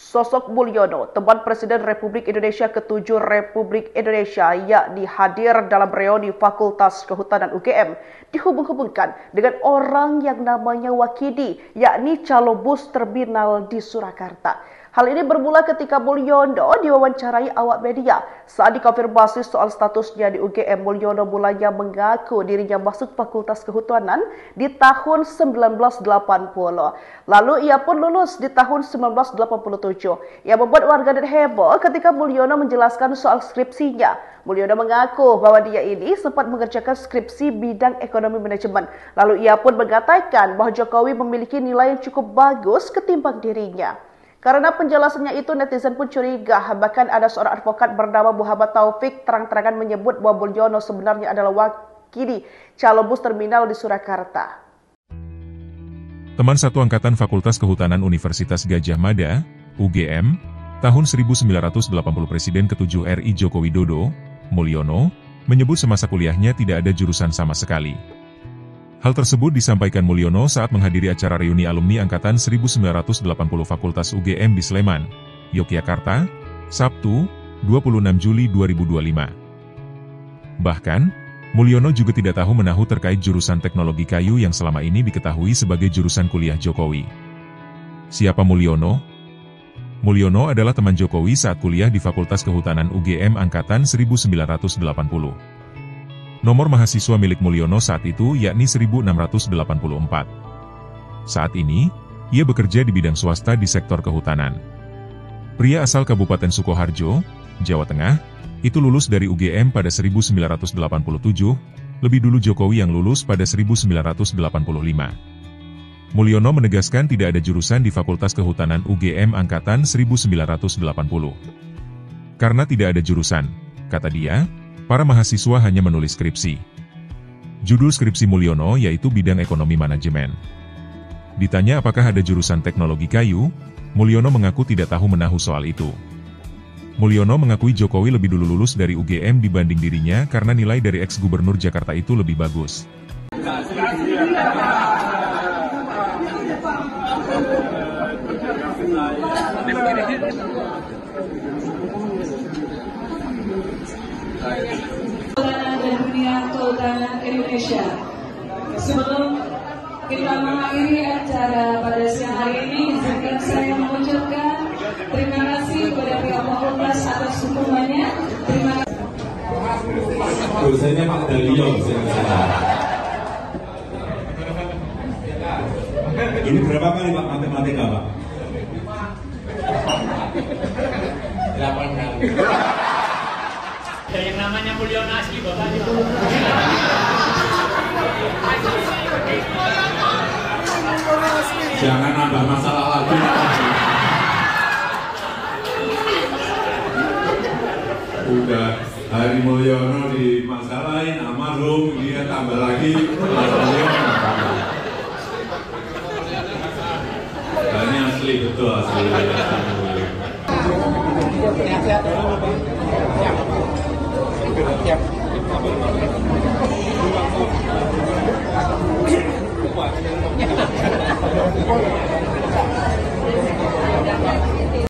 Sosok Mulyono, teman Presiden Republik Indonesia ke-7 Republik Indonesia, yakni hadir dalam reuni Fakultas Kehutanan UGM, dihubung-hubungkan dengan orang yang namanya Wakidi, yakni calo bus terminal di Surakarta. Hal ini bermula ketika Mulyono diwawancarai awak media. Saat dikonfirmasi soal statusnya di UGM, Mulyono mulanya mengaku dirinya masuk Fakultas Kehutanan di tahun 1980. Lalu ia pun lulus di tahun 1987. Ia membuat warganet heboh ketika Mulyono menjelaskan soal skripsinya. Mulyono mengaku bahwa dia ini sempat mengerjakan skripsi bidang ekonomi manajemen. Lalu ia pun mengatakan bahwa Jokowi memiliki nilai yang cukup bagus ketimbang dirinya. Karena penjelasannya itu, netizen pun curiga. Bahkan ada seorang advokat bernama Muhammad Taufik terang-terangan menyebut bahwa Mulyono sebenarnya adalah Wakidi, calo bus terminal di Surakarta. Teman satu angkatan Fakultas Kehutanan Universitas Gadjah Mada, UGM, tahun 1980 Presiden ke-7 RI Joko Widodo, Mulyono, menyebut semasa kuliahnya tidak ada jurusan sama sekali. Hal tersebut disampaikan Mulyono saat menghadiri acara reuni alumni Angkatan 1980 Fakultas UGM di Sleman, Yogyakarta, Sabtu, 26 Juli 2025. Bahkan, Mulyono juga tidak tahu menahu terkait jurusan teknologi kayu yang selama ini diketahui sebagai jurusan kuliah Jokowi. Siapa Mulyono? Mulyono adalah teman Jokowi saat kuliah di Fakultas Kehutanan UGM Angkatan 1980. Nomor mahasiswa milik Mulyono saat itu yakni 1684. Saat ini, ia bekerja di bidang swasta di sektor kehutanan. Pria asal Kabupaten Sukoharjo, Jawa Tengah, itu lulus dari UGM pada 1987, lebih dulu Jokowi yang lulus pada 1985. Mulyono menegaskan tidak ada jurusan di Fakultas Kehutanan UGM Angkatan 1980. Karena tidak ada jurusan, kata dia, para mahasiswa hanya menulis skripsi. Judul skripsi Mulyono yaitu bidang ekonomi manajemen. Ditanya apakah ada jurusan teknologi kayu, Mulyono mengaku tidak tahu menahu soal itu. Mulyono mengakui Jokowi lebih dulu lulus dari UGM dibanding dirinya karena nilai dari ex-gubernur Jakarta itu lebih bagus. Dan dunia kehutanan Indonesia. Sebelum kita mengakhiri acara pada siang hari ini, izinkan saya mengucapkan terima kasih kepada pihak fakultas atas dukungannya. Terima kasih. Dosennya Pak Dalio, ini berapa kali Pak matematika Pak? 8 kali. Yang namanya Mulyono asli bapaknya. Jangan nambah masalah lagi. Udah Hari Mulyono dimasalahin, almarhum, dia tambah lagi. Ini asli betul asli. Siap.